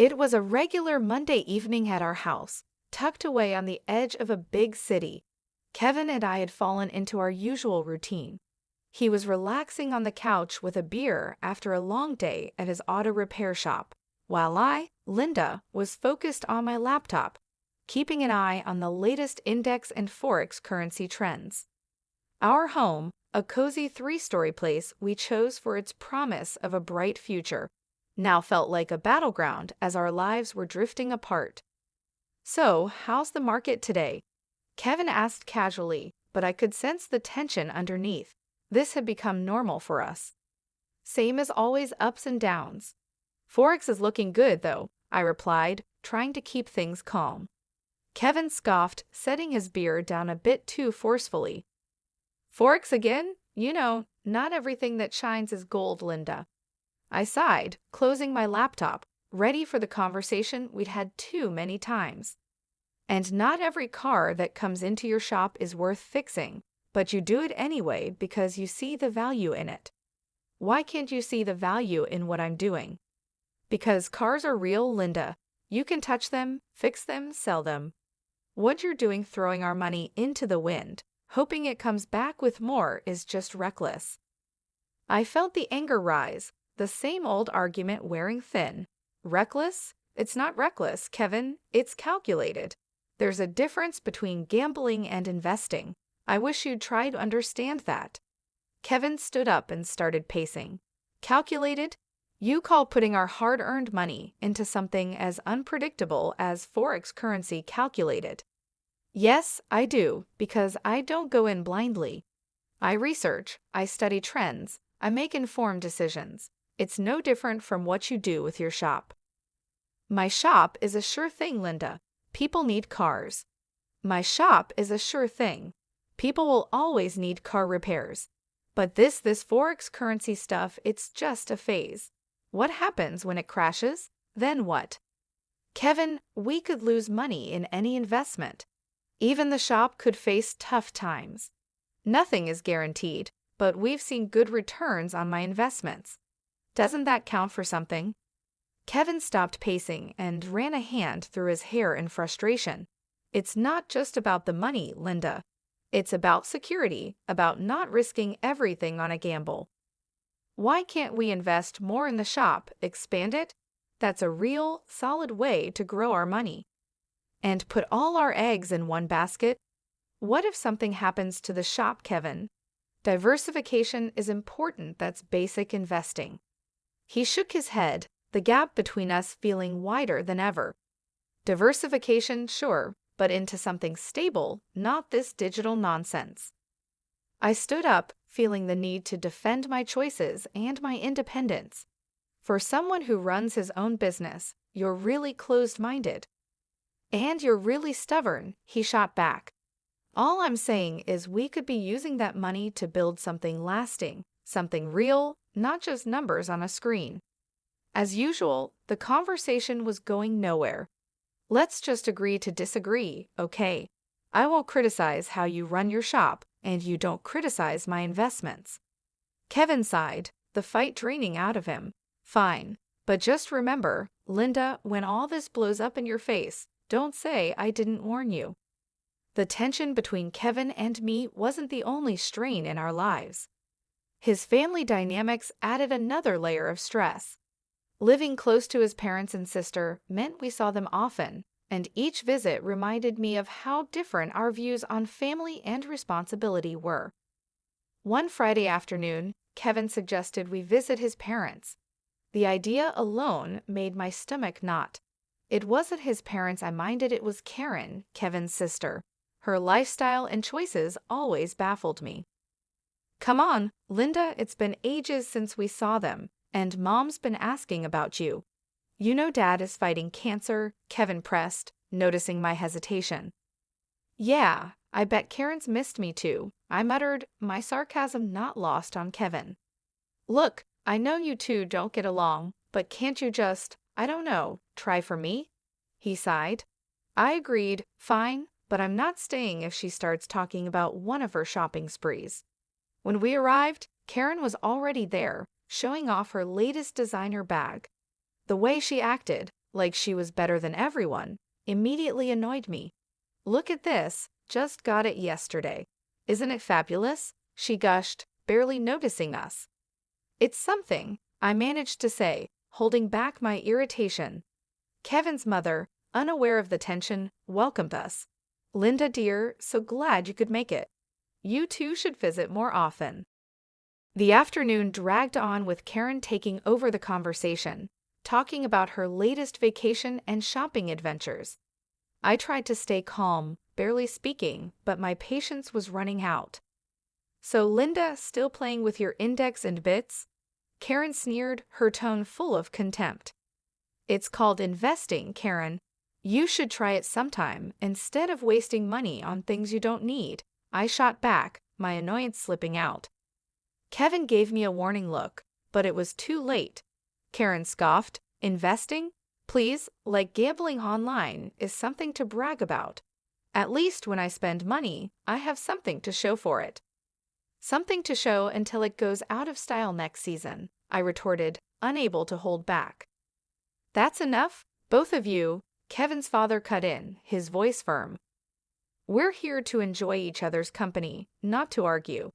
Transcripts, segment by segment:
It was a regular Monday evening at our house, tucked away on the edge of a big city. Kevin and I had fallen into our usual routine. He was relaxing on the couch with a beer after a long day at his auto repair shop, while I, Linda, was focused on my laptop, keeping an eye on the latest index and forex currency trends. Our home, a cozy three-story place we chose for its promise of a bright future, now felt like a battleground as our lives were drifting apart. "So, how's the market today?" Kevin asked casually, but I could sense the tension underneath. This had become normal for us. "Same as always, ups and downs." "Forex is looking good, though," I replied, trying to keep things calm. Kevin scoffed, setting his beer down a bit too forcefully. "Forex again? You know, not everything that shines is gold, Linda." I sighed, closing my laptop, ready for the conversation we'd had too many times. "And not every car that comes into your shop is worth fixing, but you do it anyway because you see the value in it." "Why can't you see the value in what I'm doing?" "Because cars are real, Linda. You can touch them, fix them, sell them. What you're doing throwing our money into the wind, hoping it comes back with more, is just reckless." I felt the anger rise, the same old argument wearing thin. Reckless? It's not reckless, Kevin. It's calculated. There's a difference between gambling and investing. I wish you'd try to understand that. Kevin stood up and started pacing. "Calculated? You call putting our hard-earned money into something as unpredictable as forex currency calculated?" "Yes, I do, because I don't go in blindly. I research, I study trends, I make informed decisions. It's no different from what you do with your shop." "My shop is a sure thing, Linda. People need cars." "My shop is a sure thing. People will always need car repairs. But this forex currency stuff, it's just a phase. What happens when it crashes? Then what?" "Kevin, we could lose money in any investment. Even the shop could face tough times. Nothing is guaranteed, but we've seen good returns on my investments. Doesn't that count for something?" Kevin stopped pacing and ran a hand through his hair in frustration. "It's not just about the money, Linda. It's about security, about not risking everything on a gamble. Why can't we invest more in the shop, expand it? That's a real, solid way to grow our money. And put all our eggs in one basket? What if something happens to the shop, Kevin? Diversification is important. That's basic investing." He shook his head, the gap between us feeling wider than ever. "Diversification, sure, but into something stable, not this digital nonsense." I stood up, feeling the need to defend my choices and my independence. "For someone who runs his own business, you're really closed-minded." "And you're really stubborn," he shot back. "All I'm saying is we could be using that money to build something lasting, something real, not just numbers on a screen." As usual, the conversation was going nowhere. "Let's just agree to disagree, okay? I won't criticize how you run your shop, and you don't criticize my investments." Kevin sighed, the fight draining out of him. "Fine, but just remember, Linda, when all this blows up in your face, don't say I didn't warn you." The tension between Kevin and me wasn't the only strain in our lives. His family dynamics added another layer of stress. Living close to his parents and sister meant we saw them often, and each visit reminded me of how different our views on family and responsibility were. One Friday afternoon, Kevin suggested we visit his parents. The idea alone made my stomach knot. It wasn't his parents I minded, it was Karen, Kevin's sister. Her lifestyle and choices always baffled me. "Come on, Linda, it's been ages since we saw them, and Mom's been asking about you. You know Dad is fighting cancer," Kevin pressed, noticing my hesitation. "Yeah, I bet Karen's missed me too," I muttered, my sarcasm not lost on Kevin. "Look, I know you two don't get along, but can't you just, I don't know, try for me?" He sighed. I agreed, "Fine, but I'm not staying if she starts talking about one of her shopping sprees." When we arrived, Karen was already there, showing off her latest designer bag. The way she acted, like she was better than everyone, immediately annoyed me. "Look at this, just got it yesterday. Isn't it fabulous?" she gushed, barely noticing us. "It's something," I managed to say, holding back my irritation. Kevin's mother, unaware of the tension, welcomed us. "Linda dear, so glad you could make it. You two should visit more often." The afternoon dragged on with Karen taking over the conversation, talking about her latest vacation and shopping adventures. I tried to stay calm, barely speaking, but my patience was running out. "So Linda, still playing with your index and bits?" Karen sneered, her tone full of contempt. "It's called investing, Karen. You should try it sometime, instead of wasting money on things you don't need," I shot back, my annoyance slipping out. Kevin gave me a warning look, but it was too late. Karen scoffed. "Investing? Please, like gambling online is something to brag about. At least when I spend money, I have something to show for it." "Something to show until it goes out of style next season," I retorted, unable to hold back. "That's enough, both of you," Kevin's father cut in, his voice firm. "We're here to enjoy each other's company, not to argue."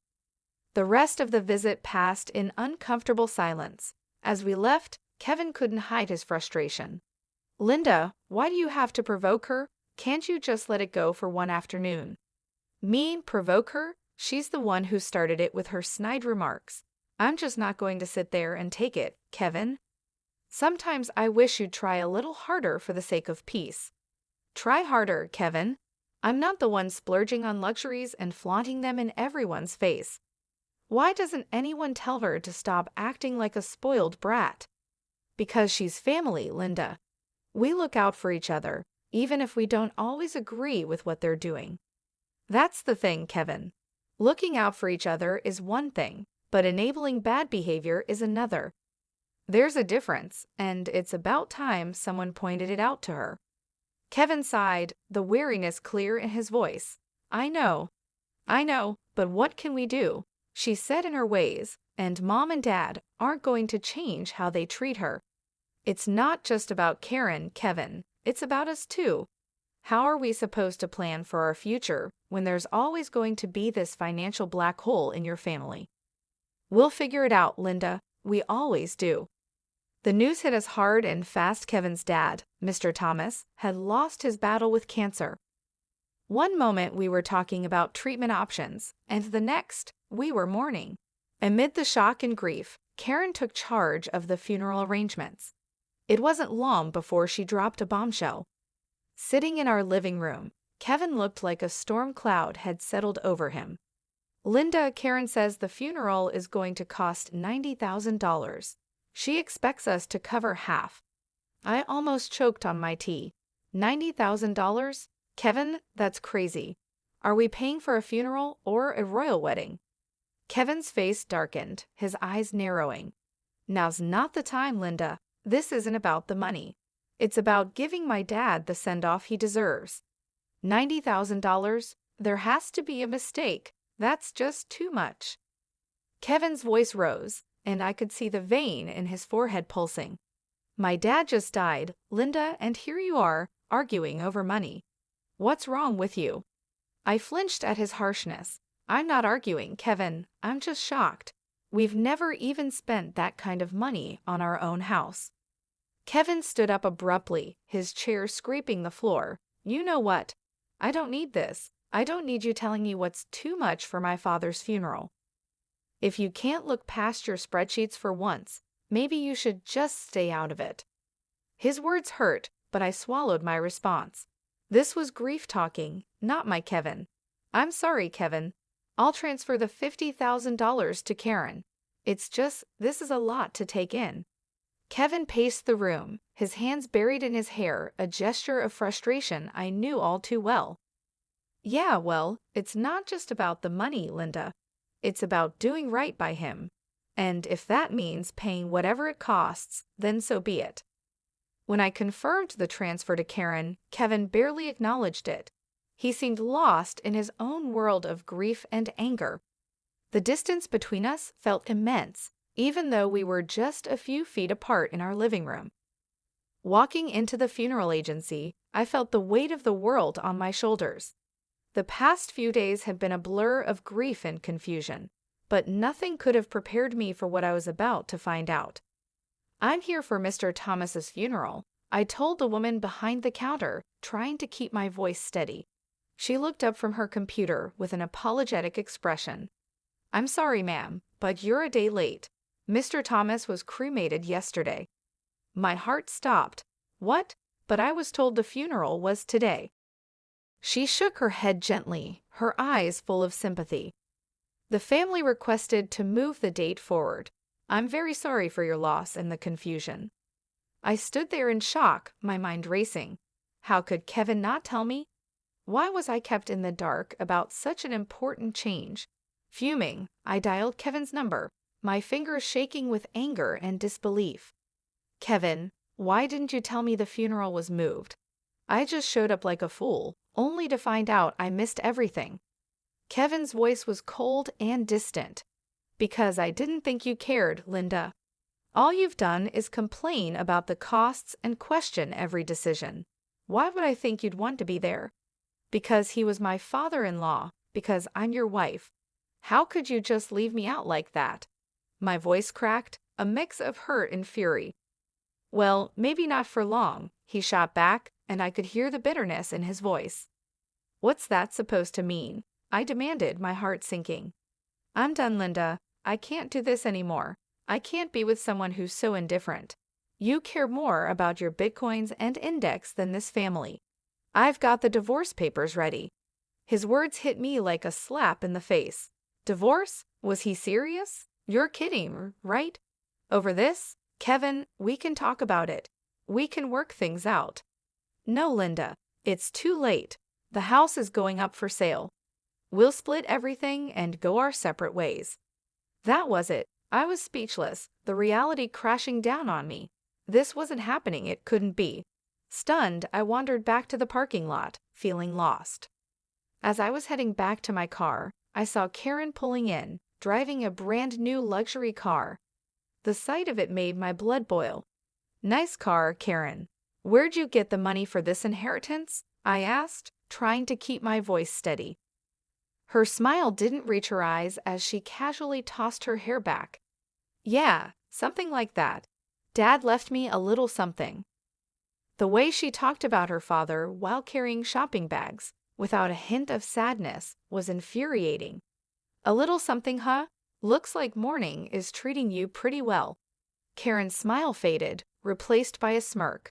The rest of the visit passed in uncomfortable silence. As we left, Kevin couldn't hide his frustration. "Linda, why do you have to provoke her? Can't you just let it go for one afternoon?" "Me, provoke her? She's the one who started it with her snide remarks. I'm just not going to sit there and take it, Kevin. Sometimes I wish you'd try a little harder for the sake of peace." "Try harder, Kevin. I'm not the one splurging on luxuries and flaunting them in everyone's face. Why doesn't anyone tell her to stop acting like a spoiled brat?" "Because she's family, Linda. We look out for each other, even if we don't always agree with what they're doing." "That's the thing, Kevin. Looking out for each other is one thing, but enabling bad behavior is another. There's a difference, and it's about time someone pointed it out to her." Kevin sighed, the weariness clear in his voice. I know, but what can we do? She's set in her ways, and Mom and Dad aren't going to change how they treat her. It's not just about Karen, Kevin. It's about us too. How are we supposed to plan for our future when there's always going to be this financial black hole in your family?" "We'll figure it out, Linda. We always do." The news hit us hard and fast. Kevin's dad, Mr. Thomas, had lost his battle with cancer. One moment we were talking about treatment options, and the next, we were mourning. Amid the shock and grief, Karen took charge of the funeral arrangements. It wasn't long before she dropped a bombshell. Sitting in our living room, Kevin looked like a storm cloud had settled over him. "Linda, Karen says the funeral is going to cost $90,000. She expects us to cover half." I almost choked on my tea. $90,000? Kevin, that's crazy. Are we paying for a funeral or a royal wedding? Kevin's face darkened, his eyes narrowing. "Now's not the time, Linda. This isn't about the money. It's about giving my dad the send-off he deserves. $90,000? There has to be a mistake. That's just too much." Kevin's voice rose, and I could see the vein in his forehead pulsing. "My dad just died, Linda, and here you are, arguing over money. What's wrong with you?" I flinched at his harshness. "I'm not arguing, Kevin. I'm just shocked. We've never even spent that kind of money on our own house." Kevin stood up abruptly, his chair scraping the floor. "You know what? I don't need this. I don't need you telling me what's too much for my father's funeral. If you can't look past your spreadsheets for once, maybe you should just stay out of it." His words hurt, but I swallowed my response. This was grief talking, not my Kevin. "I'm sorry, Kevin. I'll transfer the $50,000 to Karen. It's just, this is a lot to take in." Kevin paced the room, his hands buried in his hair, a gesture of frustration I knew all too well. "Yeah, well, it's not just about the money, Linda. It's about doing right by him. And if that means paying whatever it costs, then so be it." When I confirmed the transfer to Karen, Kevin barely acknowledged it. He seemed lost in his own world of grief and anger. The distance between us felt immense, even though we were just a few feet apart in our living room. Walking into the funeral agency, I felt the weight of the world on my shoulders. The past few days had been a blur of grief and confusion, but nothing could have prepared me for what I was about to find out. "I'm here for Mr. Thomas's funeral," I told the woman behind the counter, trying to keep my voice steady. She looked up from her computer with an apologetic expression. "I'm sorry, ma'am, but you're a day late. Mr. Thomas was cremated yesterday." My heart stopped. What? But I was told the funeral was today. She shook her head gently, her eyes full of sympathy. "The family requested to move the date forward. I'm very sorry for your loss and the confusion." I stood there in shock, my mind racing. How could Kevin not tell me? Why was I kept in the dark about such an important change? Fuming, I dialed Kevin's number, my fingers shaking with anger and disbelief. "Kevin, why didn't you tell me the funeral was moved? I just showed up like a fool, only to find out I missed everything." Kevin's voice was cold and distant. "Because I didn't think you cared, Linda. All you've done is complain about the costs and question every decision. Why would I think you'd want to be there? Because he was my father-in-law, because I'm your wife. How could you just leave me out like that?" My voice cracked, a mix of hurt and fury. "Well, maybe not for long," he shot back, and I could hear the bitterness in his voice. "What's that supposed to mean?" I demanded, my heart sinking. "I'm done, Linda. I can't do this anymore. I can't be with someone who's so indifferent. You care more about your bitcoins and index than this family. I've got the divorce papers ready." His words hit me like a slap in the face. Divorce? Was he serious? You're kidding, right? Over this? "Kevin, we can talk about it. We can work things out." "No, Linda. It's too late. The house is going up for sale. We'll split everything and go our separate ways." That was it. I was speechless, the reality crashing down on me. This wasn't happening, it couldn't be. Stunned, I wandered back to the parking lot, feeling lost. As I was heading back to my car, I saw Karen pulling in, driving a brand new luxury car. The sight of it made my blood boil. "Nice car, Karen. Where'd you get the money for this inheritance?" I asked, trying to keep my voice steady. Her smile didn't reach her eyes as she casually tossed her hair back. "Yeah, something like that. Dad left me a little something." The way she talked about her father while carrying shopping bags, without a hint of sadness, was infuriating. "A little something, huh? Looks like morning is treating you pretty well." Karen's smile faded, replaced by a smirk.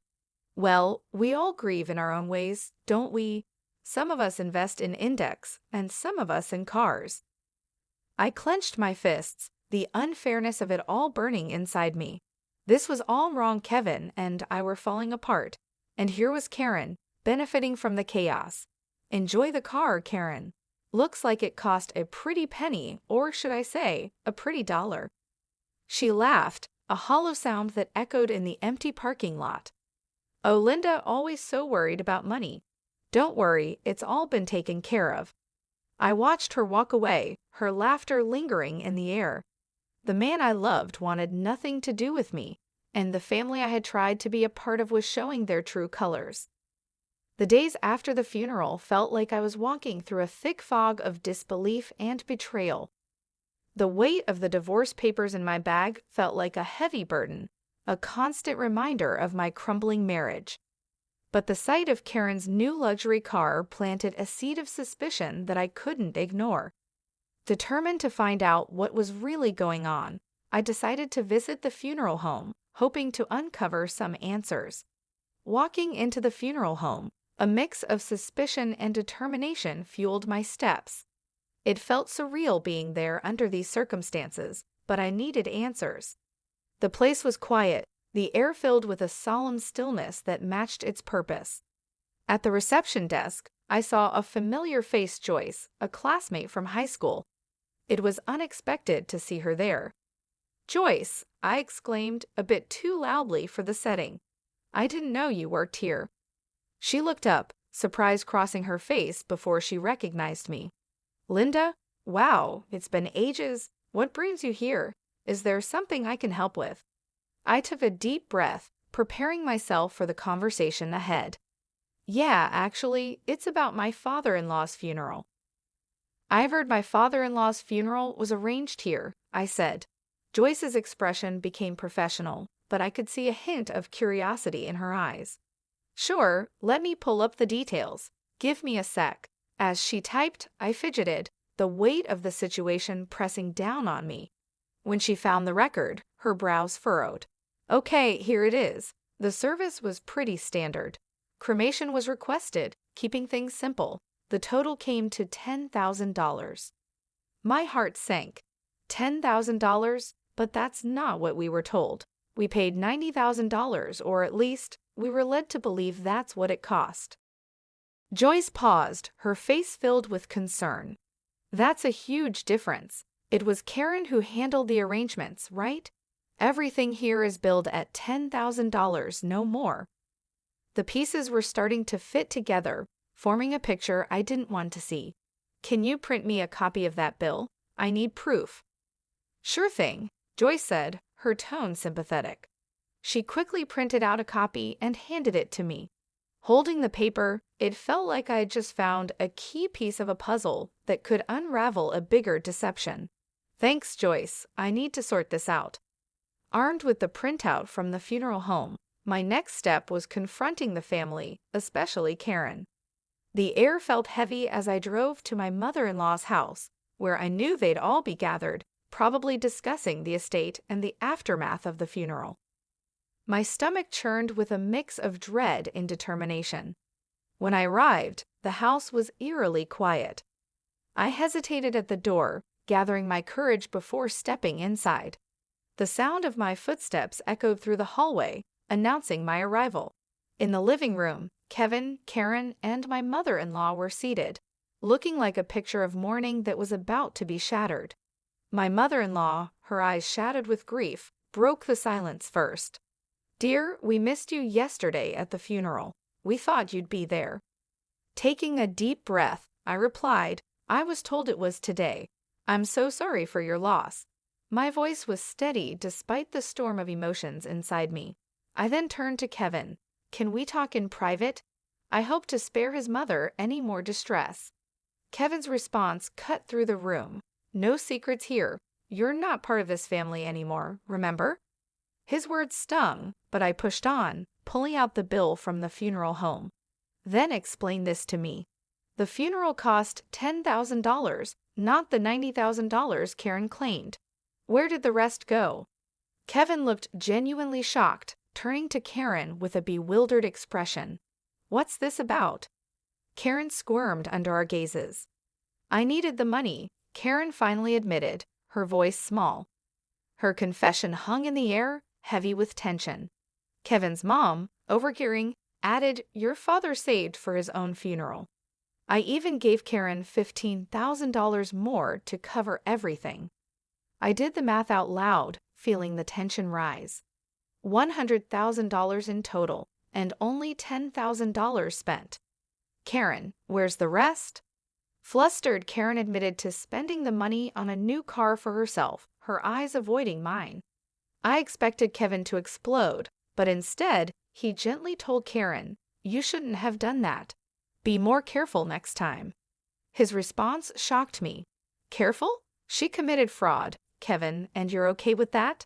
"Well, we all grieve in our own ways, don't we? Some of us invest in index, and some of us in cars." I clenched my fists, the unfairness of it all burning inside me. This was all wrong. Kevin and I were falling apart, and here was Karen, benefiting from the chaos. "Enjoy the car, Karen. Looks like it cost a pretty penny, or should I say, a pretty dollar." She laughed, a hollow sound that echoed in the empty parking lot. "Oh, Linda, always so worried about money. Don't worry, it's all been taken care of." I watched her walk away, her laughter lingering in the air. The man I loved wanted nothing to do with me, and the family I had tried to be a part of was showing their true colors. The days after the funeral felt like I was walking through a thick fog of disbelief and betrayal. The weight of the divorce papers in my bag felt like a heavy burden, a constant reminder of my crumbling marriage. But the sight of Karen's new luxury car planted a seed of suspicion that I couldn't ignore. Determined to find out what was really going on, I decided to visit the funeral home, hoping to uncover some answers. Walking into the funeral home, a mix of suspicion and determination fueled my steps. It felt surreal being there under these circumstances, but I needed answers. The place was quiet, the air filled with a solemn stillness that matched its purpose. At the reception desk, I saw a familiar face, Joyce, a classmate from high school. It was unexpected to see her there. "Joyce," I exclaimed, a bit too loudly for the setting. "I didn't know you worked here." She looked up, surprise crossing her face before she recognized me. "Linda? Wow, it's been ages. What brings you here? Is there something I can help with?" I took a deep breath, preparing myself for the conversation ahead. Yeah, actually, it's about my father-in-law's funeral. I've heard my father-in-law's funeral was arranged here, I said. Joyce's expression became professional, but I could see a hint of curiosity in her eyes. Sure, let me pull up the details. Give me a sec. As she typed, I fidgeted, the weight of the situation pressing down on me. When she found the record, her brows furrowed. Okay, here it is. The service was pretty standard. Cremation was requested, keeping things simple. The total came to $10,000. My heart sank. $10,000? But that's not what we were told. We paid $90,000, or at least, we were led to believe that's what it cost. Joyce paused, her face filled with concern. That's a huge difference. It was Karen who handled the arrangements, right? Everything here is billed at $10,000, no more. The pieces were starting to fit together, forming a picture I didn't want to see. Can you print me a copy of that bill? I need proof. Sure thing, Joyce said, her tone sympathetic. She quickly printed out a copy and handed it to me. Holding the paper, it felt like I had just found a key piece of a puzzle that could unravel a bigger deception. Thanks, Joyce. I need to sort this out. Armed with the printout from the funeral home, my next step was confronting the family, especially Karen. The air felt heavy as I drove to my mother-in-law's house, where I knew they'd all be gathered, probably discussing the estate and the aftermath of the funeral. My stomach churned with a mix of dread and determination. When I arrived, the house was eerily quiet. I hesitated at the door, gathering my courage before stepping inside. The sound of my footsteps echoed through the hallway, announcing my arrival. In the living room, Kevin, Karen, and my mother-in-law were seated, looking like a picture of mourning that was about to be shattered. My mother-in-law, her eyes shadowed with grief, broke the silence first. Dear, we missed you yesterday at the funeral. We thought you'd be there. Taking a deep breath, I replied, I was told it was today. I'm so sorry for your loss. My voice was steady despite the storm of emotions inside me. I then turned to Kevin. Can we talk in private? I hope to spare his mother any more distress. Kevin's response cut through the room. No secrets here. You're not part of this family anymore, remember? His words stung, but I pushed on, pulling out the bill from the funeral home. Then explain this to me. The funeral cost $10,000, not the $90,000 Karen claimed. Where did the rest go? Kevin looked genuinely shocked, turning to Karen with a bewildered expression. What's this about? Karen squirmed under our gazes. I needed the money, Karen finally admitted, her voice small. Her confession hung in the air, heavy with tension. Kevin's mom, overhearing, added, Your father saved for his own funeral. I even gave Karen $15,000 more to cover everything. I did the math out loud, feeling the tension rise. $100,000 in total, and only $10,000 spent. Karen, where's the rest? Flustered, Karen admitted to spending the money on a new car for herself, her eyes avoiding mine. I expected Kevin to explode, but instead, he gently told Karen, You shouldn't have done that. Be more careful next time. His response shocked me. Careful? She committed fraud, Kevin, and you're okay with that?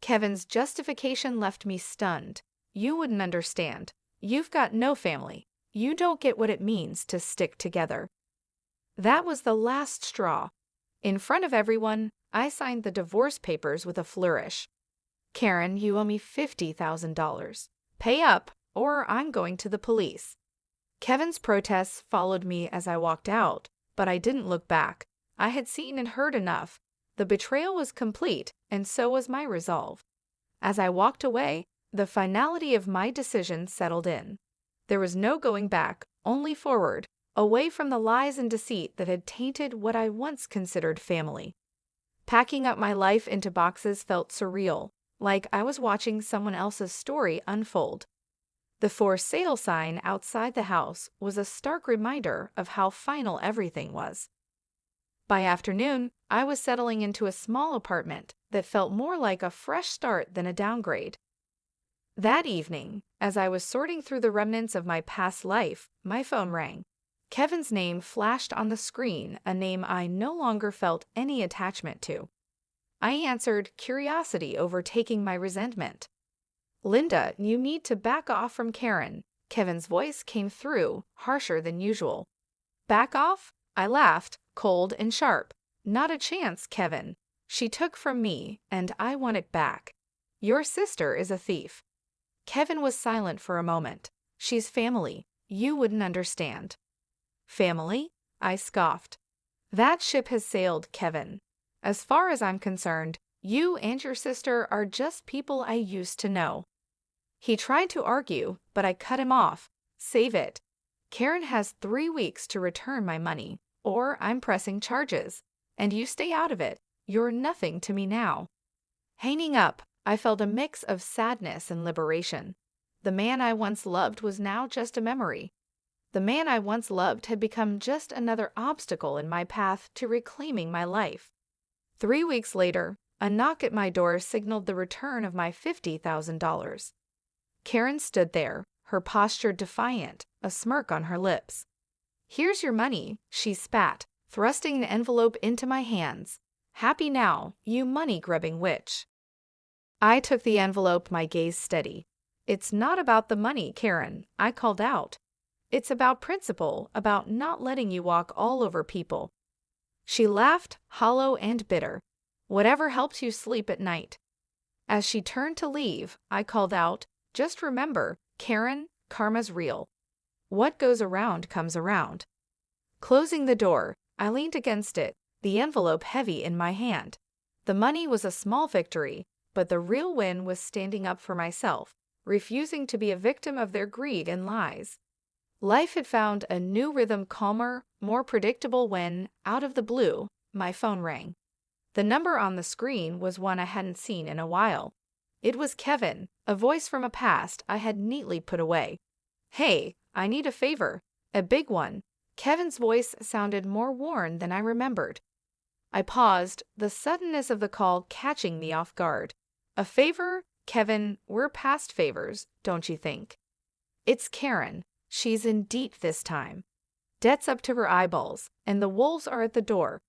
Kevin's justification left me stunned. You wouldn't understand. You've got no family. You don't get what it means to stick together. That was the last straw. In front of everyone, I signed the divorce papers with a flourish. Karen, you owe me $50,000. Pay up, or I'm going to the police. Kevin's protests followed me as I walked out, but I didn't look back. I had seen and heard enough. The betrayal was complete, and so was my resolve. As I walked away, the finality of my decision settled in. There was no going back, only forward, away from the lies and deceit that had tainted what I once considered family. Packing up my life into boxes felt surreal, like I was watching someone else's story unfold. The for sale sign outside the house was a stark reminder of how final everything was. By afternoon, I was settling into a small apartment that felt more like a fresh start than a downgrade. That evening, as I was sorting through the remnants of my past life, my phone rang. Kevin's name flashed on the screen, a name I no longer felt any attachment to. I answered, curiosity overtaking my resentment. "Linda, you need to back off from Karen." Kevin's voice came through, harsher than usual. "Back off?" I laughed, cold and sharp. "Not a chance, Kevin. She took from me, and I want it back. Your sister is a thief." Kevin was silent for a moment. "She's family. You wouldn't understand." "Family?" I scoffed. "That ship has sailed, Kevin. As far as I'm concerned, you and your sister are just people I used to know." He tried to argue, but I cut him off. "Save it. Karen has 3 weeks to return my money, or I'm pressing charges. And you stay out of it. You're nothing to me now." Hanging up, I felt a mix of sadness and liberation. The man I once loved was now just a memory. The man I once loved had become just another obstacle in my path to reclaiming my life. 3 weeks later, a knock at my door signaled the return of my $50,000. Karen stood there, her posture defiant, a smirk on her lips. "Here's your money," she spat, thrusting the envelope into my hands. "Happy now, you money-grubbing witch." I took the envelope, my gaze steady. "It's not about the money, Karen," I called out. "It's about principle, about not letting you walk all over people." She laughed, hollow and bitter. "Whatever helps you sleep at night." As she turned to leave, I called out, "Just remember, Karen, karma's real. What goes around comes around." Closing the door, I leaned against it, the envelope heavy in my hand. The money was a small victory, but the real win was standing up for myself, refusing to be a victim of their greed and lies. Life had found a new rhythm, calmer, more predictable when, out of the blue, my phone rang. The number on the screen was one I hadn't seen in a while. It was Kevin, a voice from a past I had neatly put away. "Hey, I need a favor. A big one." Kevin's voice sounded more worn than I remembered. I paused, the suddenness of the call catching me off guard. "A favor? Kevin, we're past favors, don't you think?" "It's Karen. She's in deep this time. Debt's up to her eyeballs, and the wolves are at the door.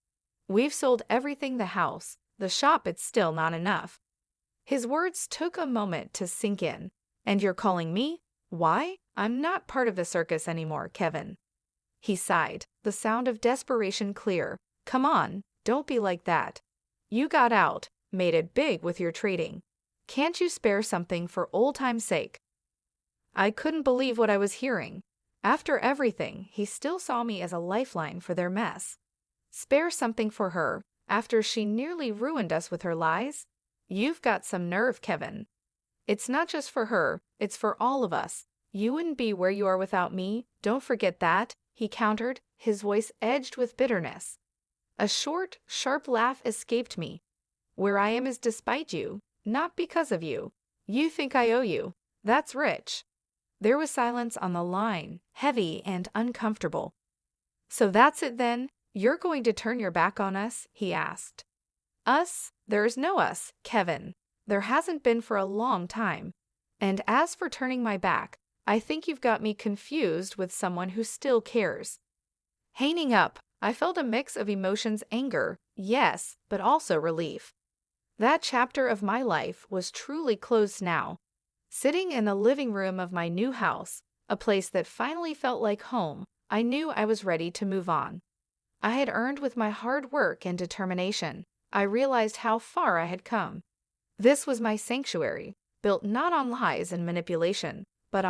We've sold everything, the house, the shop, it's still not enough." His words took a moment to sink in. "And you're calling me? Why? I'm not part of the circus anymore, Kevin." He sighed, the sound of desperation clear. "Come on, don't be like that. You got out, made it big with your trading. Can't you spare something for old time's sake?" I couldn't believe what I was hearing. After everything, he still saw me as a lifeline for their mess. Spare something for her, after she nearly ruined us with her lies? You've got some nerve, Kevin. "It's not just for her, it's for all of us. You wouldn't be where you are without me, don't forget that," he countered, his voice edged with bitterness. A short, sharp laugh escaped me. "Where I am is despite you, not because of you. You think I owe you. That's rich." There was silence on the line, heavy and uncomfortable. "So that's it then? You're going to turn your back on us?" he asked. "Us? There's no us, Kevin. There hasn't been for a long time. And as for turning my back, I think you've got me confused with someone who still cares." Hanging up, I felt a mix of emotions, anger, yes, but also relief. That chapter of my life was truly closed now. Sitting in the living room of my new house, a place that finally felt like home, I knew I was ready to move on. I had earned with my hard work and determination. I realized how far I had come. This was my sanctuary, built not on lies and manipulation,